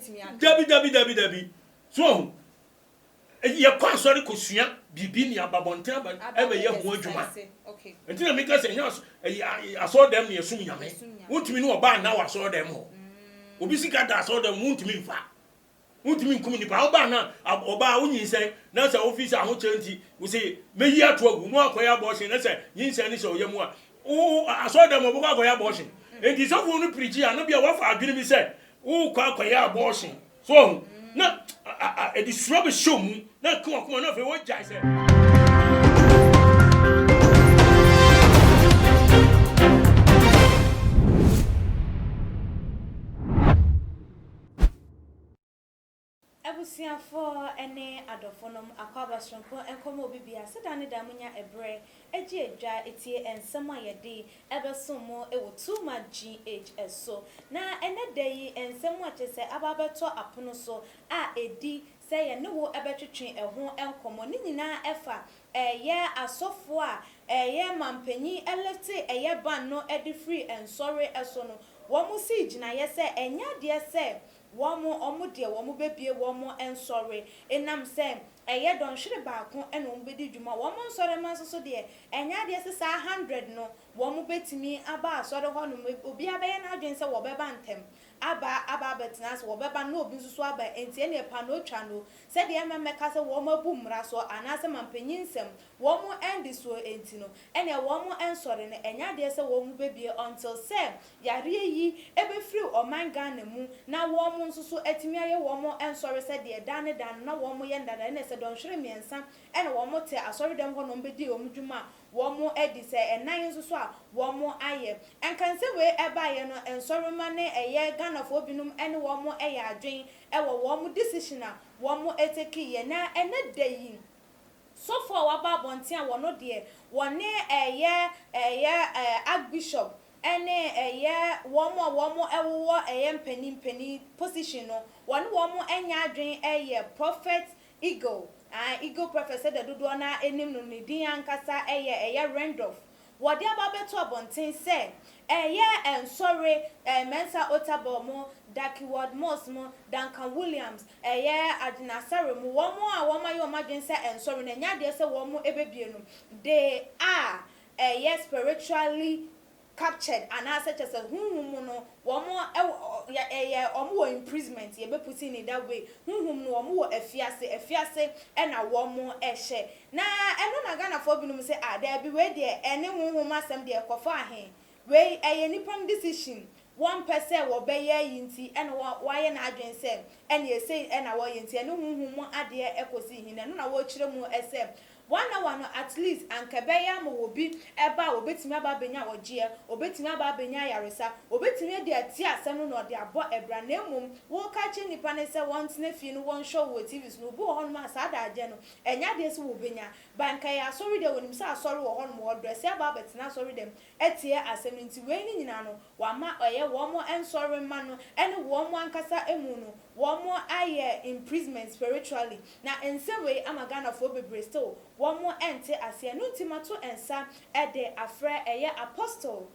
Dabi. So, you can't sorry Kosia, Bibi, Babonta, but ever you have one Juma. Okay. Until I make us I saw them near Sunyame. Won't me know about now I saw them all. Obisika, I saw them, won't me far. Won't me come in the Paubana, Oba, when you say, that's the office I want to say, may you have to a more for abortion, and say, you send it so you more. Oh, I saw them about abortion. And it's all only preaching, and not be a wife, I didn't say, oh, quite abortion. So, no, it is rubbish show me. Now, come on, off what I said. Abusia for any adofonum akwaba stronko enkomo bibia sedane damunya ebre eji edwa etie ensema yede ebesomo ewo too much GHS so na ene dey ensemu achese ababeto apono so a edi say ye ne wo ebetwetwe eho enkomo ni nyina efa ye asofo a ye mampanyi elete eye ban no edi free and sorry eso no wo mu si gina ye say enya de say womo omude womo bebie womo ensori enam sem eye don hwere baako ena womo bedi dwuma womo nsori man so de enya de sesa 100 no womo betimi aba asori ho no obi abaye na adwen se wo beba ntem aba betina se wo beba no obi nsusu aba enti ene pa no twa no se de emeka se womo abumra so anase mampanyin nsem womo endi so enti no ene womo ensori ne enya de se womo bebie until se yare yi ebe free omanga na mu na womo nsusu etimi aye womo ensori se de dan na womo ye ndada ene se don hwere miensa ene womo te asori dem ho no mbedi womo dwuma womo edi se enan nsusu a womo aye enkanse we eba ye no ensori ma ne eye Ghana for binum ene womo eye adwen ewo womo decision a womo eteki ye na ene deyi so for waba bontia wono de wone eye archbishop ene eye womo ewo eye mpeni position no wone womo enya adwen eye prophet Eagle prophet said the dodo na enim no ne din ankasa eye Randolph wode ababeto abonten say eye ensori Mensa Otabomo Dakiward Mosmo Duncan Williams eye Adinasare mu womo a womo ayo madwen say ensori na nya de say womo ebebie no they are spiritually captured and as such as a no womo omo imprisonment ye be put in that way no omo efiase e na womo ehye na eno na Ghana for binum say there be we there ene asem there kofa ahen we nipam decision 1% wo be ye yinti ene waye na adwen say ene ye say ene wo yinti ene ade ekosi hin ene na wo kire mu ese one at least ankebeya mo obi eba obetimi aba benya ogie obetimi aba benya yaresa obetimi de ati asem no de abo ebra na emum wo ka che nipa ne se won tene fi no won show wo TVs no bu hon ma sa da age no enya de se wo benya banka ya sorry de wonim sa sorry wo hon mo dress aba betina sorry dem etie asem nti we ni nyina no wa ma oye wo mo en sorry ma no ene wo mo ankasa emu no wo mo aye imprisonment spiritually na ensewe amagana for bebre still womo ente asia no timato ensa ede afre eye apostle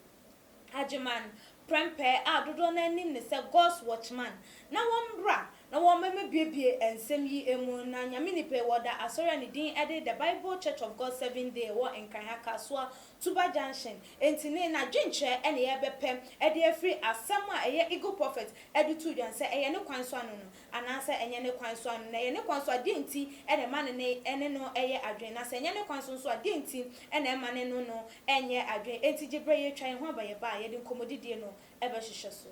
Ajiman prempe adodo na nim ne se God's watchman na wombra na womeme biebie ensem yi emu na nyame nipe woda asori ne din ede the Bible Church of God 7 day wo enkanya kaswa Tuba Junction entine na dwinche ene ye bepem ede afri asam a eye Eagle prophet ede tu dwan se eye ne kwanso anu no anase enye ne kwanso anu na eye ne kwanso ade nti ene ma ne ene no eye adwen na se enye ne kwanso so ade nti ene ma ne no enye adwen enti gibre ye twan ho abaye ba ye de nkomodidie no ebe hihye so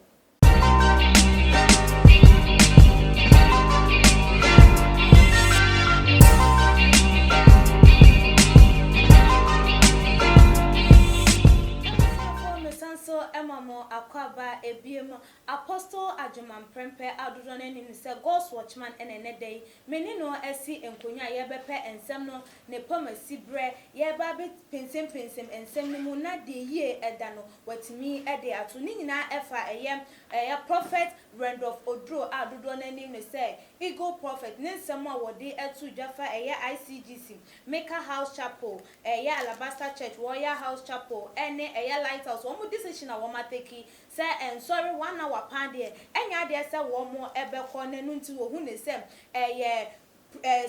Emamo akwaba ebiem apostle Ajiman prempe adodo na nim se God's watchman ene day meni no esi enkonya ye bepe ensem no ne pamasi bre ye ba be pensem ensem no mu na de yie eda no watimi ede ato ni nyina efa eye prophet Randolph Odro adodo na nim ne say Eagle Prophet ne nsɛm a wɔde ɛto dwafa ɛyɛ ICGC Maker House Chapel ɛyɛ Alabaster Church Royal House Chapel ɛne ɛyɛ Lighthouse wɔn decision a wɔn ateki sɛ sorry 1 hour pan deɛ ɛnya deɛ sɛ wɔn ɛbɛkɔ ne no nti wɔhu ne sɛ ɛyɛ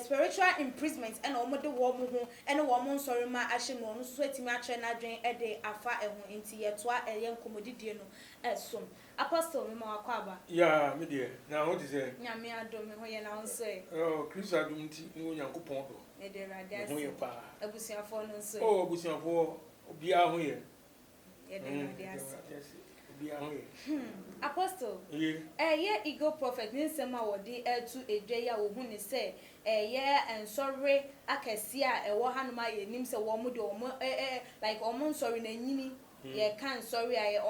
spiritual imprisonment and omo de wo mo ho ene wo mo nsori ma ahye no no so atimi akyere na dwen e de afa eho enti ye toa eye nkomodidie no esom apostle me ma wakwa aba ya me de na ho say nyame adom me ho ye na nso Christ adom ti wo nyankopon do e de radias ho ye pa abusuafo no nso abusuafo obi a ho ye e de radias Apostle ye Eagle Prophet ni nsɛm a wɔde ɛtu edwa ya wo hu ne sɛ ensɔre akɛse a ɛwɔ hanoma yɛ nim sɛ wɔn de wɔn like wɔn nsɔre na nyini yɛ kan sɔre a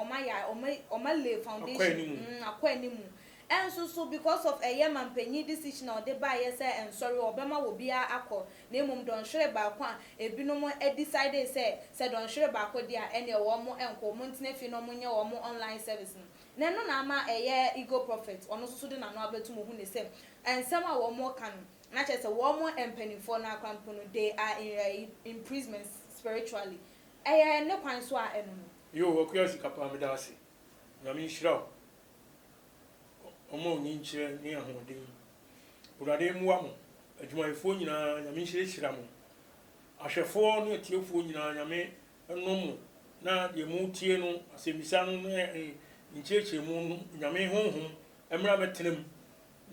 ɔma lay foundation akɔ animu enso so because of mampanyi decision na ɔde ba yɛ sɛ ensɔre ɔbɛma wo bia akɔ na emum dɔnhwere ba ko a ebinom decide sɛ dɔnhwere ba ko dia ɛne wɔn mo enko mo ntena fi no mo nyɛ wɔn online service no na no na ama Eagle Prophet ɔno so de na no abetu mo hu ne sɛ ensɛm a wɔn mo kan na kyerɛ sɛ wɔn mo empanifo na akwampo no they are in imprisonment spiritually ne kwan so a ɛno no yo akuya sikapa me da ase na me nhyira omo nyi nkyere ne ahoden urade muwa mo adwumayefo nyina nyame nhyira mo ahwefo ne atiefo nyina nyame enom na de mu tie no asembisa no nkyerɛkyerɛ mu nyame honhom emra betenem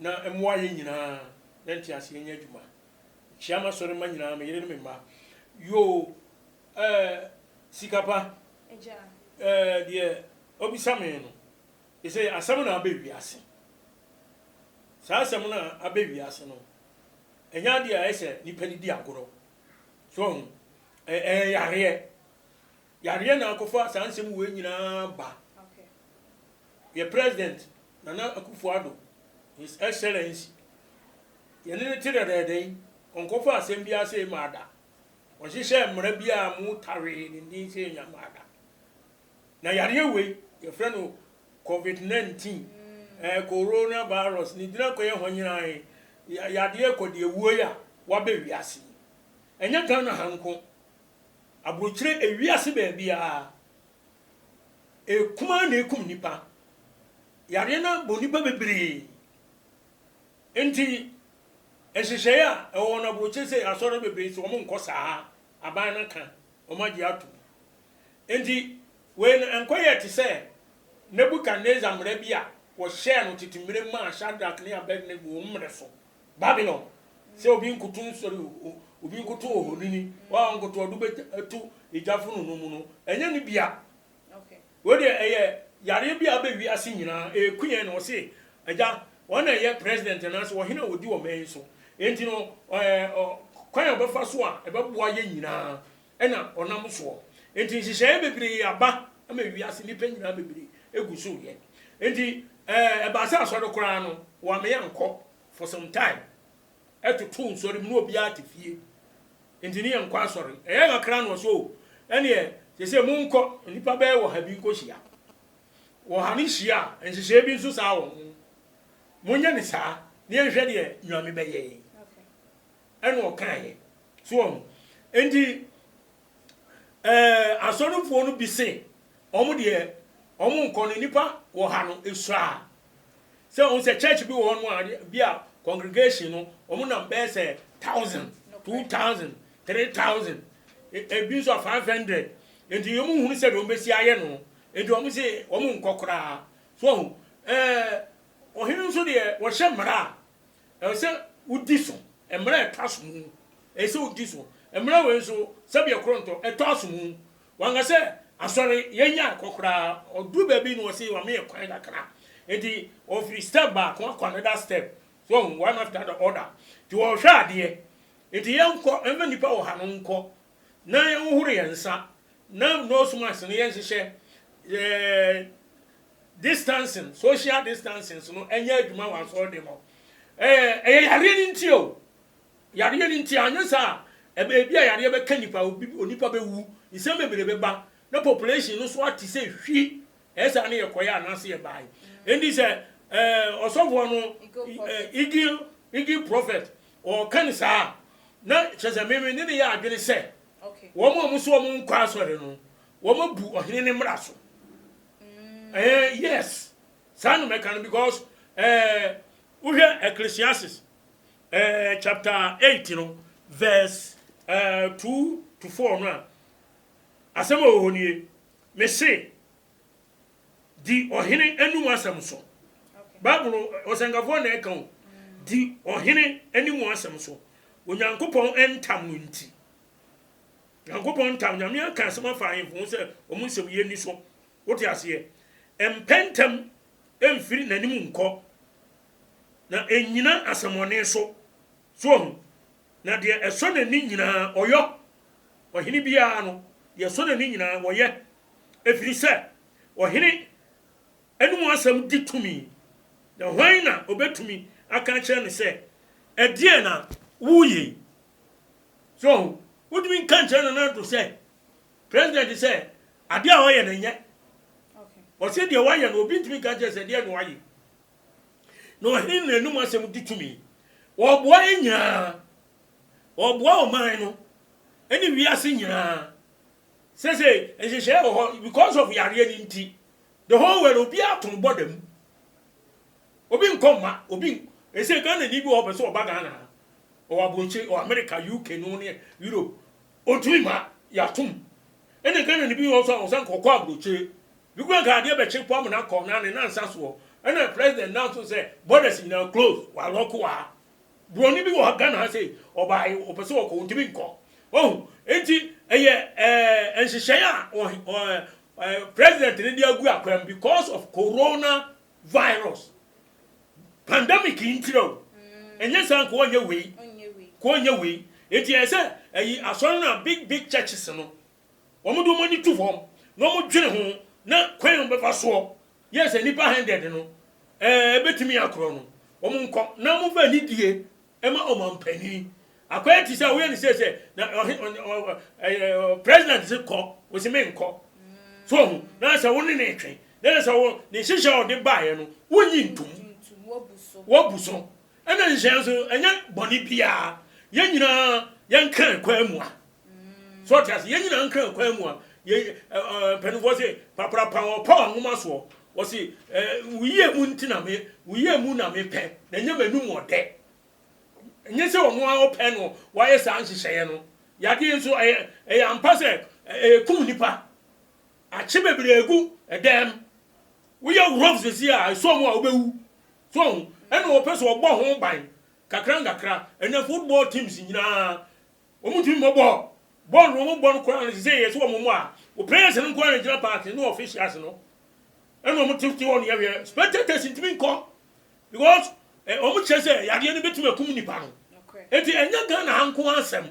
na emwa ye nyina na ntiase nya adwuma chiama sore ma nyina me yere ne me ma yo sikapa de obisame no ise asam na abewi ase saa asam na abewi ase no enya de a ese nipa ni di agoro so yare na akofa saa nsem we nyina ba okay ye president Nana Akufo-Addo his excellency yene ne tirere onkofa asem bia se maada ohihye mmara bia mu tare ne ndin se nyamada na yare we ye frɛ no COVID-19 coronavirus ni dina koye honyran yade ekode ewuo ya wa ba wiase enya Ghana hanko abrochire ewiase ba bia ekuma na ekum nipa yare na bonipa bebre enti ehihye ya ewo na abrochire se asoro bebre so mo nkosa aban na kan o ma di atu enti we enkoye ti se Nebuchadnezzar mra bia wo share no titimire ma Shadrach ne Abednego wo mre so Babylon se obi nkutu nsori obi nkutu ohonini wa nkutu odu betu ijafunu no mu no enye ni bia okay wo de yare bia ba wi ase nyina kunye no se aja wona ye president na so wo hina odi wo man so enti no kwan obefa so a ebeboa ye nyina ena onam so enti hihye bebre aba ama wi ase ni pe nyina bebre eguso ye enti ebasa asoro kura no wa me yanko for some time etutu nsori mu no obi atifie enti ni yanko asori ngakra no so ene se mu nko nipa be wo ha bi nko hia wo ha ni hia nhihye bi nso sa wo munya ni sa ni ehwe de nyame be ye okay ene o kan ye so enti asorofo no bi se omo de omo nko ni nipa wo ha no esura se on se church bi wo no bi a congregation no omo na be say 1000 2000 3000 bi so 500 enti yomu hunu se do mbesi aye no enti omo se omo nkokora so ohinu so de wo hye mra se udi so mra etwaso mu se udi so mra we so se bia kronto etwaso mu wanga se asori yenya kokora odu ba bi no se wa me kwan dakra enti of step back one another step so one after the other ti wo hwa ade enti yenko enva nipa wo hanu nko na yenhuru yensa na no sumas ne yenhye distancing social distancing no enya adwuma wa so de mo yare ni ntio yare ni ntia anyesa ebe bia yare be kanipa onipa be wu isem bebere be ba na population no so ati se hwi esa ne yekoya anase ye bai endi se osofo no igi prophet or kanisa na chese meme ne ya adwene se okay wo mo so mo nkwa asore no wo mo bu ohene ne mra so yes sanu mekan because we hear Ecclesiastes chapter 8 verse 2 to 4 no asema ohoni me say di ohene anu asem so Bible osengafo na eka o di ohene animu asem so onyankopon entam no nti yankopon entam nyame aka asem afa ahemfo se omunsem ye ni so wote ase empentem emfiri nanim nko na enyina asemone so na de eso na ni nyina oyo ohene bia no de eso na ni nyina woye efiri se ohene animu asem ditumi na hwan na obetumi aka kire ne se edie na wuyi so wodumi kan kire na to se president se ade a hoye na nye okay o se de waye na obi ntumi kan kire se de na waye no hin na enu asem ditumi wo boa enya wo boa o man no eni wi ase nya se because of yare ni nti the whole world obi aton bodam obi nkoma obi ese Ghana ni bi obeso oba Ghana o abonche o America UK no ne Europe otuma yatum ene Ghana ni bi osan kokọ abroche bi gwa ga de be che po am na ko na ne nansa so ene president now so say borders now close wa loko wa broni bi wo Ghana say oba obeso ko ntimi nko enti eye enshisheya o president ni dia gu akwam because of corona virus pandemic intro enye san ko onye we eti ese ayi asori na big churches no omodo moni tu form no mo dwene ho na kwan be fa so yes nipa 100 no betimi akro no omo nko na mo fa ni die ema omampani akwa ti say we ni say na president se ko we se me nko so na say woni na etwen na say wo ni hihye o de baaye no wonyi ntum wobuso ena njenso enya boni bia ye nyina ye kan kwamu a so tias ye nyina kan kwamu a ye penufo se papra pa nwoma so wo se wiye mu ntina me wiye mu na me pe na nya manu mo de enye se ono a ope no wa ye san hihye no yade nso ampase kum nipa a chibebre egu edem we ye rough ze a so mo a obewu so eno opeso ogbo ho ban kakra ena football teams nyina omutim mobo ball no mo no kwa say yes wo mo a o players no kwa na park no officials no eno mo tifti won ye spectators intimi nko because omu chese yade no betum akum nipa no enti enya Ghana hanko asem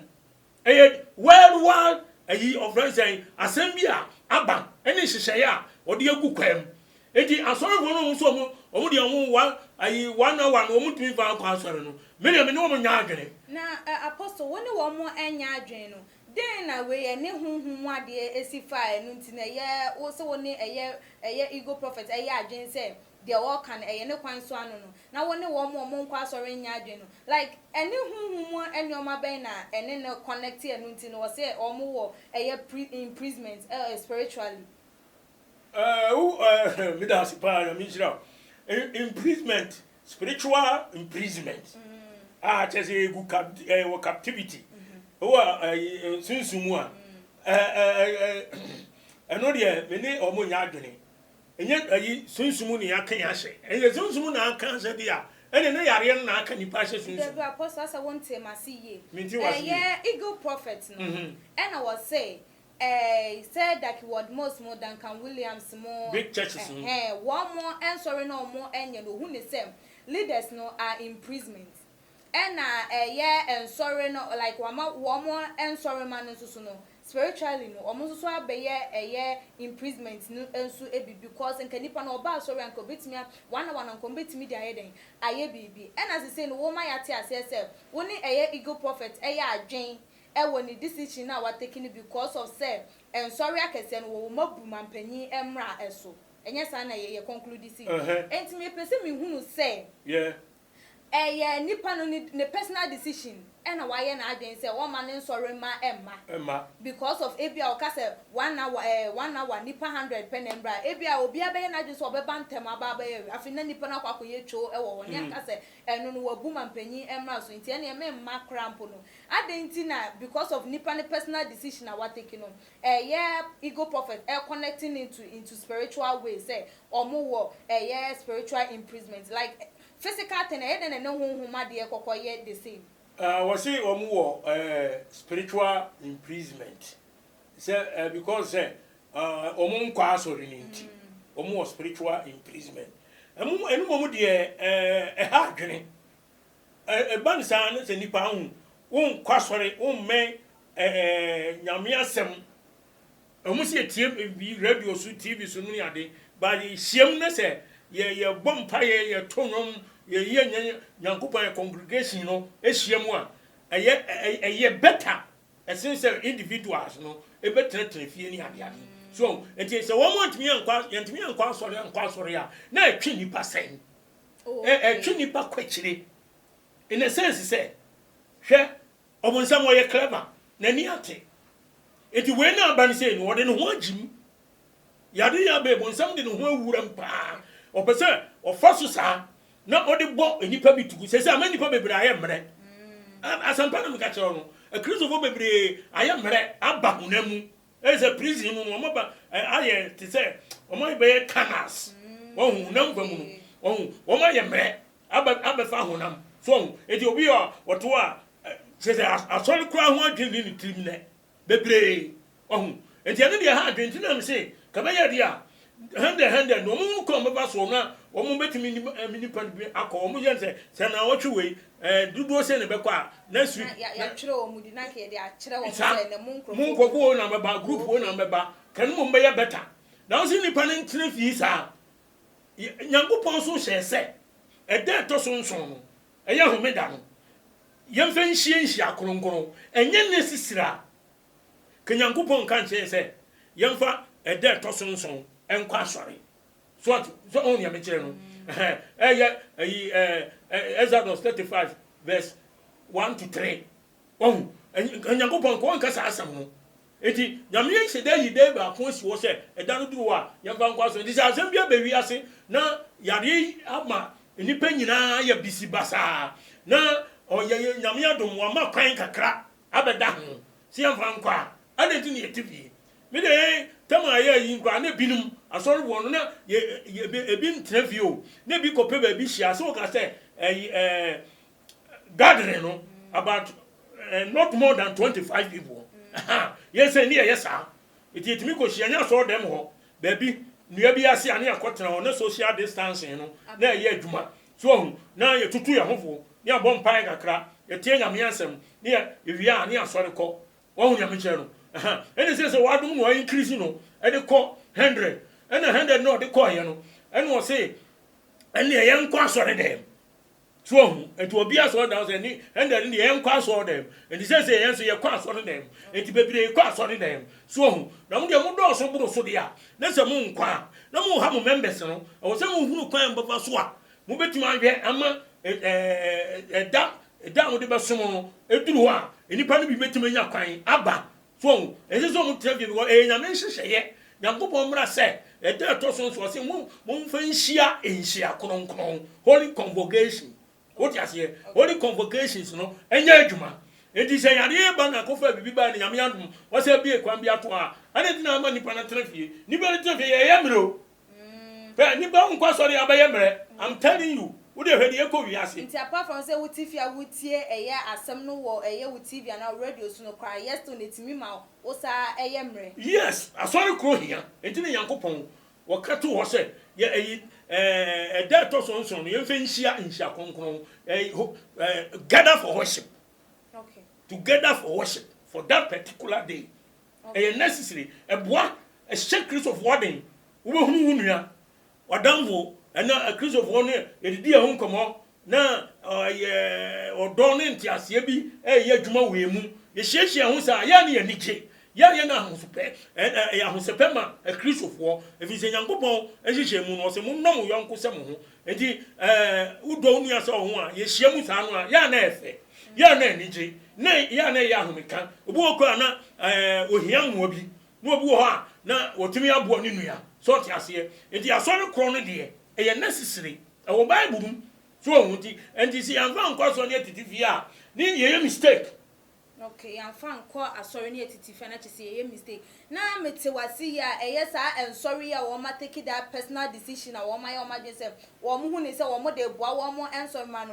worldwide ayi of friends asem bia aba ene hihye ya ode agu kwam enti asori fo no so omu de omu ayi 1 hour no omu tumi fa kwa asori no me ne no omu nya adwene na apostle woni wo mo enya adwene no den na we ne hunhun ade esifa enu ntina ye wo se woni eye ego prophet eye adwene se de wo kan eye ne kwan so anu no na woni wo mo nkwa asori nya adwene no like ene hunhun enioma ben na ene ne connect enu ntina wo se omu wo eye imprisonment spiritually midasi pa mi jira imprisonment spiritual imprisonment chese egu captivity sunsumu a eno de meni omo nya adwene enye ayi sunsumu ni akan ya hye enye sunsumu na akan hye dia ene ne yare na aka nipa hye sunsumu the apostle asa won tema siye eagle prophet no and I was say said that he was more than Can Williams more big churches one more and sorry no more and you know who the same leaders no are imprisonment and and sorry no like one more and sorry man so no spiritually no almost so be imprisonment no enso ebi because in kanipa no ba sorry and kobetimi one and kobetimi dia heden aye bibi and as I say no woman yate asese woni eagle prophet adwen when the decision now was taken because of say and sorry I can say no mabu mampani emra eso enye sa na ye conclude si enti me pese me hunu say nipa no ne personal decision na why na adwen say one man nsori ma emma because of ebia o ka say 1 hour nipa 100 penembra ebia obi abeye na adwen so obeba ntem aba afi na nipa na kwakoye cho e wo wonya ka say eno no wabu mampanyi emra so nti ene me ma cramp no adenti na because of nipa ne personal decision na what taking no ego prophet connecting into spiritual way say omo wo spiritual imprisonment like physical thing na no honhoma de ekokoye the same we say omo spiritual imprisonment say because omo nkwa asori ninti omo spiritual imprisonment enu momu de ha adwene ban san se nipa hu won kwasori won me nyame asem omo se tie radio su tv su no ade ba hiem na se ye bompa ye tonwom ye nyankopon congregation no ehiem a eye better essential individuals no e better trafie ni ade ade so enti se wo mo ntimi ankwa asori a na atwi nipa sen atwi nipa kwachire in a sense say hwe obonsam wo ye clever na ni ate enti we na aba ni say no de no ho agim yade ya be bonsam de no ho awura mpa opese ofaso sa na odi bo enipa bitugu se amanipa bebre aye mre asampa na meka kire no a Christopher bebre aye mre aba hunamu eze prison mu mo ba aye te se o mo be canals wo hunam famu no wo ma ye mre aba fa hunam so eti obi o woto a se asori kura ho adwini ni trim ne bebre enti ane de ha adwini na me se ka ba ye dia hande no mu ko mo ba so na wo mu betimi ni pan bi akọ wo mu je se na wo twi duduo se ne be kwa na su ya kire wo mu di na ke de a kire wo se ne mu nkoko na me ba group wo na me ba kan mu be ya better na wo se ni pan ntine fi sa nyankopon so hye se e de to so nson no e ya homeda no yemfa nhie akronkron enye ne sisira ke nyankopon kan che se yemfa e de to so nson enkwa sori so on ya mechire no Exodus 35 verse 1 to 3 nyankopon ko nka sa asam no eti nyame se da yi da ba ko si wo se e da no duru a yemfa nkwa so dis asem bia ba wi ase na yare ama enipa nyina ya bisi basa na oye nyame adom wa ma kwan kakra abeda ho si yemfa nkwa adenti ne yetifi me de tama ya yi nkwa na binum asori won na ebi ntrevie o na bi kope ba bi hia so ka say gathering no about not more than 25 people yes ni yes sir it me ko hia nya so dem ho ba bi nua bi ase ane akotena ho na social distancing no na ye adwuma so na ye tutu ya hofo ni abom pan kakra ye tie nyame ansem ni ewia ani asori ko wo hu nyame kire no ene se wadum no increase no e de ko 100 ene 100 no de ko ye no ene wo se ene ye nko asori dem so hu etu obi asori dem se ni 100 ni ye nko asori dem ene se ye so ye ko asori dem enti bebire ko asori dem so hu na mo de mo do so buru so dia na se mo nkwa na mo ha mo members no wo se mo hunu kwan mbaba so a mo betima ahwe ama da mo de besom no eduru ho a enipa no bi betima nya kwan aba so ese so mo trevie because nyame hyehyeye nyankopon mra se e de to so se mo mfa nhia kronkron holy convocation what you say holy convocations no enya adwuma enti se yare ba na kofa bibi ba ne nyame adum wo se bi ekwan bi ato a ane dina ama nipa na trevie ni ba trevie ye mro pe ni ba nkwa sori abaye mre I'm telling you wo de hwede ekọ wiase nti apart from say wo TV a wo tie eye asem no wo eye wo TV na radio so no kwa yes to netimi ma wo sa eye mre yes asori kro hia enti ne yankopon wo kato wo se ye da to so nso no ye mfa nhia konkron gather for worship okay together for worship for that particular day necessary a boa a secret of warden wo hunu nua wadamvo na a Christ of one edidi ehun komo na odon ne ntiase bi ye adwuma we mu ye hyehyɛ ho sa ya ne ye nige ya na ahosupe ahosupe ma Christopher efi se Nyankopon ehihye mu no se mu nom yonko se mu ho enti udo nu ya se ho a ye hia mu sa no a ya na efe ya na anije na ya na ya ahomeka obi okọ na ohia mu obi na obi ho a na wotumi abo ne nua so ti ase enti asori kro no de e necessary e wo Bible mu so ohun ti enti si anfa nkwa so ne titifi a ni ye mistake. Okay, I'm fine. Call a sorry near to Tiffany to see a mistake. Now, Mr. Wasia, yes, I am sorry. I want to take that personal decision. I want my own myself. One moon is a woman, they one more answer man.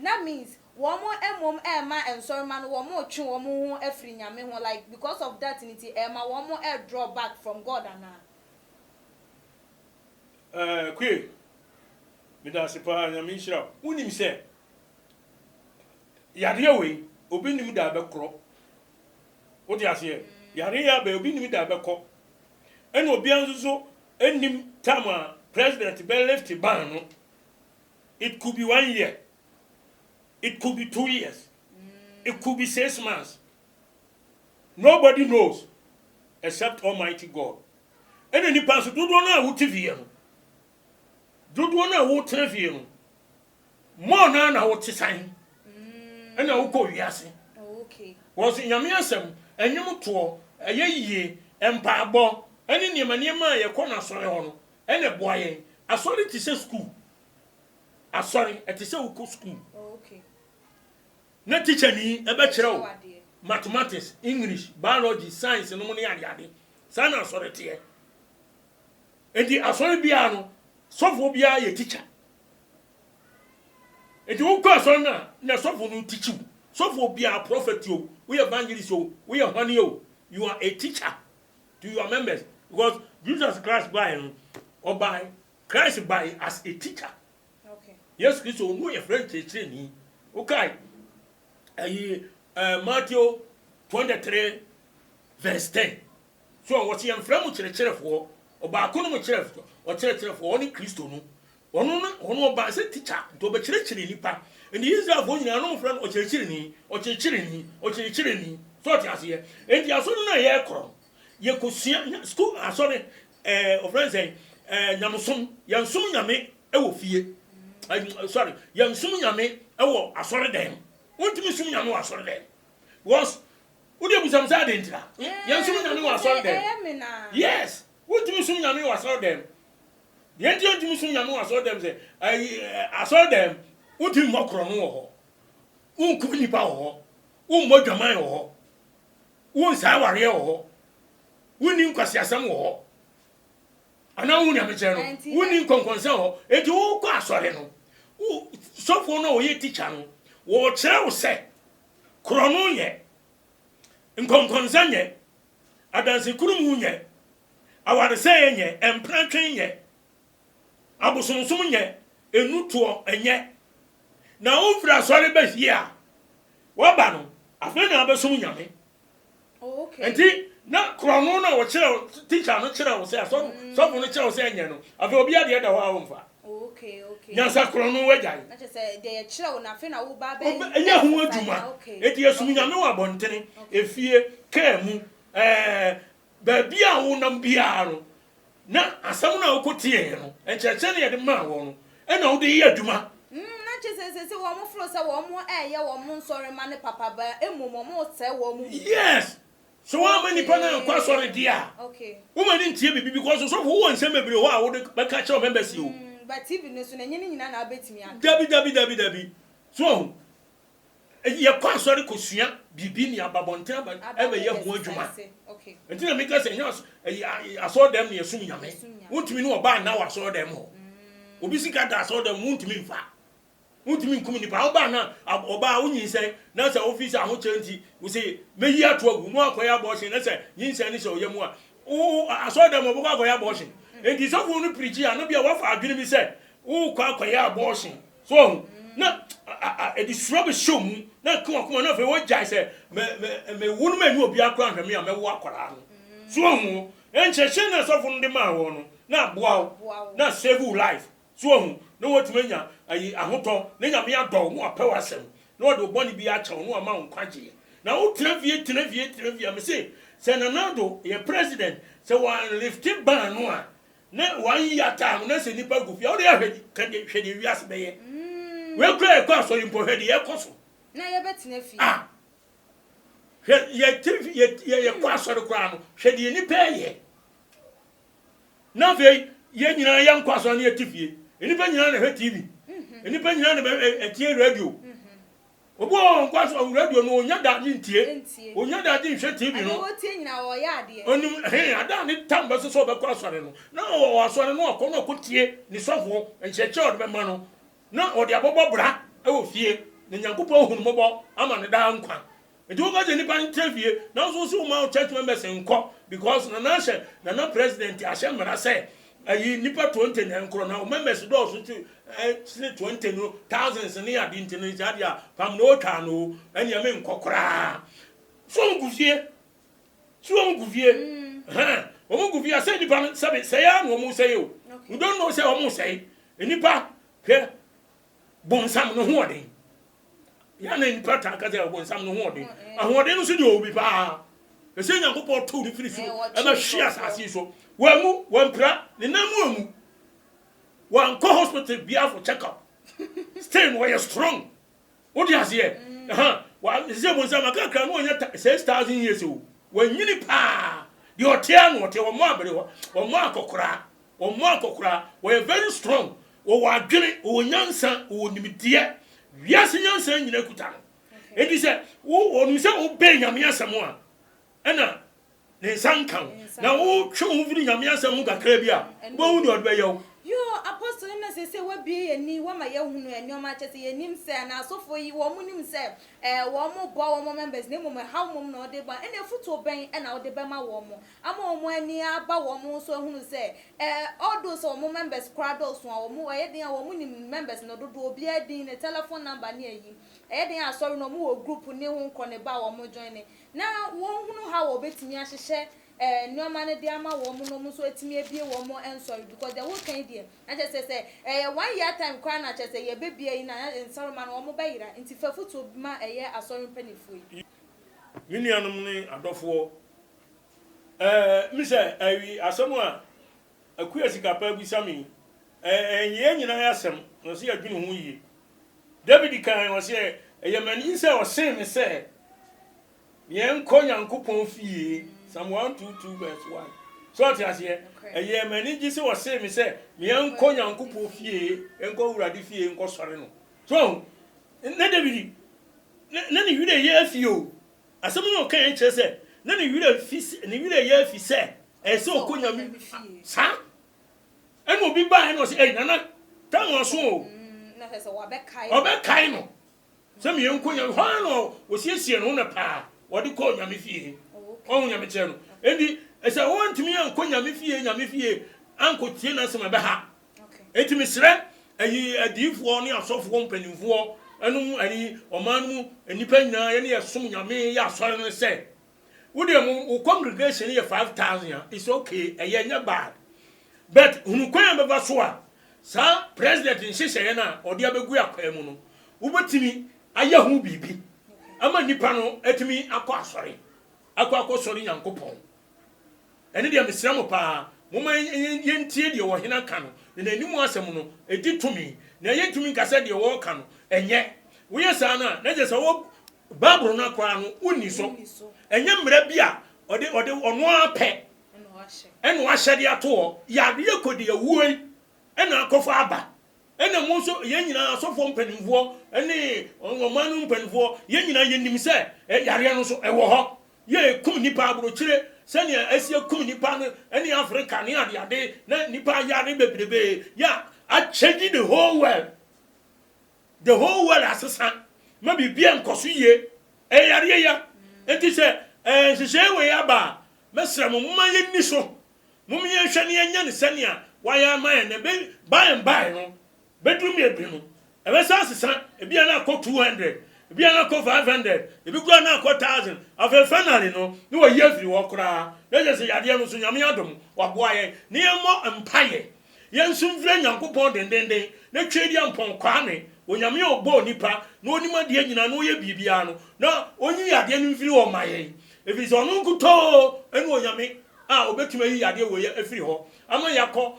That means one more mom, Emma, and sorry man, one more chew, one more every yamin, like because of that, in it, Emma, one more air draw back from God and now. Quick, Midas Sepa, and Misha, who him say, Yadiaway. Obi nim da bekro wo ti ase yare ya ba obi nim da beko ene obi anzo enim tama president be left ban no it could be 1 year, it could be 2 years, it could be 6 months. Nobody knows except Almighty God. Ene ni paso dodo na wo TV no dodo na wo TV no mo na wo tisan ena uko wiase. Okay. Was nyame asem enyum to eyeyie empabo ene niema ye kona sore ho no ene boaye asori ti se school asori eti se uko school. Okay. Na teacher ni ebe kire o mathematics, English, biology, science no mo ne ade sana asori te enti asori bia no sofo bia ye teacher. Eti uko asona na sofo no teach you. Sofo be a prophet you, we evangelist you, we are honey you. You are a teacher to your members because Jesus Christ by or by Christ by as a teacher. Okay. Yes, Christ no your friend teacher ni. Okay. Matthew 23 verse 10. So what you from chere for oba ko no chere for o chere for oni Christo no. Ono ba se teacher to be chere nipa and the Israel for nyina no friend o chere ni so ti ase e dia so na ye kro ye kosua school asore o friend say nyamusom yansom nyame e wo fie sorry yansom nyame e wo asore dem wontimi sum nyame wo asore dem was wo de busam sa de ntira yansom nyame wo asore dem yes wontimi sum nyame wo asore dem. The Indian Jews know I saw them say, I saw them, what in Mokrono, Kuni Power, Mojamai or Sawari or Winning Quasiasam or Anna Michel, Winning Conconsel, and you go Soreno. So for no ye teacher, what shall say? Crono ye, in Conconsanye, Adansi Kurumunye, I want to say ye, and plantain ye. Abosonsum nye enuto enye na ofra sori be hia wo ba no afa na abesum nyame. Okay. Enti na krono na wo kire teacher no kire wo se so no kire wo se enye no afa obi ade da ho a wo mfa. Okay. Nyansa krono wajai na say de kire wo na afa na wo ba be enye ho aduma eti esum nyame wo abontene efie ka mu ba bia wo nam bia no na asam na okotie no encheche na yede ma wo no e na wo de ye aduma na chese se wo mo fro se wo mo eye wo mo nsore ma ne papa ba emmo mo se wo mo. Yes, so how many pana kwa sore dia. Okay, woman ntie bibi because so wo nsem bebre ho a wo de be ka che members you but TV no so na nyini nyina na abetimi an dabi so ye kwa sore kosua bibi ni ababonten ba e be ye ho adwuma. Okay, enti na me ka se nya aso dem na yesum nyame wontimi no oba na wa so dem ho obi sika da so dem wontimi mfa wontimi nkum ni pa oba na oba wonyin se na se office aho chanti wo se meyi ato agu mu akoya abortion na se yin se ni se oyemu a o aso dem obo akoya abortion enti so fo no preach a no bia wa fa adwene bi se wo kwa akoya abortion so na e disrobe show mu na kuma na fe wo jai se me wonu manu obi akora hweme a me wo akora no so hu encheche na so fo ndi ma wo no na boa na save life so hu na wotimanya ayi ahoto na nyame adɔ mo apɛwasem na wo de bɔne bi akyɛw no ama wo kwagye na wo tena vie me se se nanado ye president se wan lifti ban no a na wan yi atam na se nipa gufia o de ahwedi ka de hwede wiase be ye we kura e kwa so impo hwede ye koso na ye betina fi ye kwa so de kura no hwede nipa ye na fe ye nyina ye kwa so na ye tifie nipa nyina na hwe tv nipa nyina na etie radio obo kwa so radio no onya da ntie onya da di hwe tv no o tie nyina wo ya ade onim ada ni tamba so be kwa so no na wo so no ko no ko tie ni sofo encheche o de ma no na o de abobo bra e wo fie na nyankopɔ hunu mobo ama ne da nkwa enti wo ga je nipa ntafie na so ma church members nko because na president ahye mara say ayi nipa 20 na nkro na members do so 20 no thousands ni ade ntino jadi a pam no twa no eni ame nkokora so ngufie o mo gufie say nipa sabe say ya no mo say o we don't know say o mo say nipa ke bonsam no ho odin ya na nipa ta ka say bonsam no ho odin ahodin no so de obi pa e say nyankopɔ to ni firi so e ma hwia asase so wamu wampra ne namu amu wan ko hospital bia for check up stay no you strong what you here wa ze bonsam akakra no onya 6000 years o wanyini pa de otia no otia wo mo abere wo mo akokora we very strong wo wadwene wo nyansa wo nimdie wiase nyansa nyina kuta no edi se wo onum se wo be nyame asem a ena ne sankan na wo twe wo vini nyame asem kakra bi a wo hu de odbe yew yo apostle na se we bie yeni wo ma ye hunu enioma chese yenim se na asofo yi wo munim se wo mo bo wo members ne mo how mo na ode ba ene futo ben e na ode be ma wo mo ama wo mo ani aba wo mo so hunu se all those wo members crowd so wo mo ye den wo munim members no dodo obi adin ne telephone number ne ayi ye den asori no mo wo group ne hu nko ne ba wo mo join ne na wo hunu ha wo betimi ahyehye nyoma ne dia ma wo mu no mu so etimi ebie wo mo ensorry because the whole kind there na say 1 year time kwa na say ye bebie yi na ensorry ma no wo mo bayira nti fafuto ma eye asori panifo yi unianum ni adofo mi say awi asemu a akuya sika pa bi sami enye nyina ya asem no se adwene ho yi David kan wo se eye mani se o sen me se ye nko nyankopon fie Psalm 122 verse 1. So it has here. A year many Jesus was saying, me say, me uncle Yankupo fee, and go ready fee and go sorreno. So, Nedavidi, none of you a year few. As someone can say, none of you a feast, and you a year fee say, and so could you be, sir? And will be buying us a nana, tongue or so. Obe Kaino. Some young Queen of Hano was here on a pa, what do you call Yami? Oh, Yamichano. Eddie, as I want to me, Uncle Yamifie, Uncle Tina Samabaha. Eti Misre, a deep warning of soft company for, any or manu, and Nipena, any assume Yami, ya sorry, say. Would you congregation here 5,000? It's okay, a year bad. But Unuquam of Aswa, Sir, President in Sisena, or the Abeguia Pemuno, Ubatimi, a Yahoo Bibi. I'm a Nipano, etimi, a sorry. Akwa sorry Yankopon. Ene dia mesramo pa, moma yentie de wo hena ka no. Ne animu asem no, edi tumi. Na yentumi kasa de wo ka no, enye. Wo yesa na, na je se wo Bible na kwa no uni so. Enye mra bia, ode ono apɛ. Eno ahye de ato, ya de ekodi awuoi. Ena akofo aba. Ena mo so ye nyina asofo mpanimfo, ene omanu mpanimfo, ye nyina yenim se, yare no so ewo ho. Ye kum nipa abrochire senia asie kum nipa no ene Africa ne ade na nipa yare bebrebe ya a change the whole world asesa ma bibia nkoso ye yare ya enti se hyehyɛ we aba mesra mo ma ye ni so mo me ye hwɛ ne anya ne senia waya ma ne be buy no bedroom e bi no ebe sa asesa e bia na akɔ 200 ebi ana ko 500 ebi gura na ko 1000 afa finally no ni wo yefiri wo kra na je se yade no so nyame adom wo boa ye ne mo empaye ye nsumfre nyankopon dendenden na twedi ampon kwame onyame obo nipa na onima de nyina no ye bibia no na onyi yade no mfiri wo maye if is on unkuto enu onyame obetuma yi ade wo efiri ho ama yakọ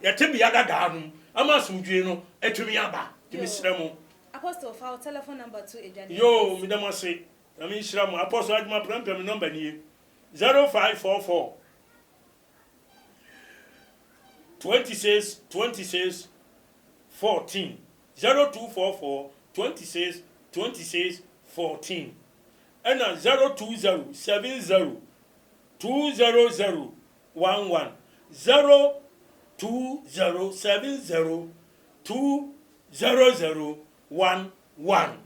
yatebi yadada anu ama asumdwe no etumi aba timi sremo Apostle for telephone number 2 ejani yo midamase na mi sremo apostle aduma prempem number ni 0544 26 14 0244 26 14 and 020 70 200 11 020 70 200 11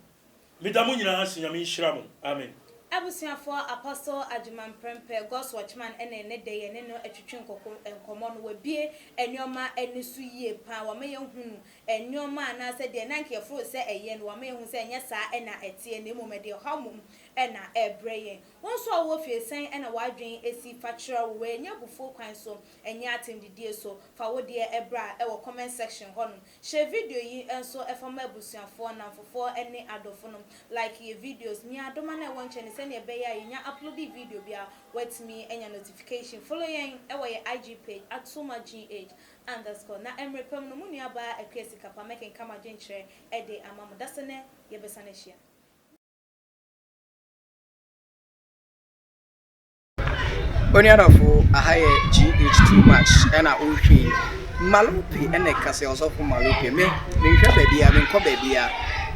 Midamu nyina sinyame hiramu amen. Abusuafo Apostle Ajuman Prempe God's Watchman ene de ye ne no atwetwe nkomo no wabie enoma enisu yie pa wa me yehunu enoma na se de nanke fro se eye no wa me yehunu se enye saa ena etie ne momede hamum ena ebreye wonso awo fiesen ena wadwen esi fachira we nya bufo kwan so enye atendidie so fa wo de ebra e wo comment section honum share video yi enso efama abusuafo na fofo ene adofo no like ye videos mi adoma na wonche ne se ne be ya nya upload video bia wait me enya notification follow yen e wo ye IG page @sumagh_ na emrepem no munu aba akwesi kapa making kama jenchre ede amamu dasene ye besane hia Oniadafo ahaye GH too much ena ohwe Malupe ene kase osofu Malupe me nhwe bebia me nko bebia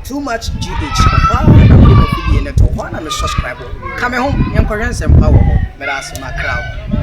too much GH na ko fidie ne to ho na me subscribe ka me ho nyenkohwensem pa wo ho me da asema crowd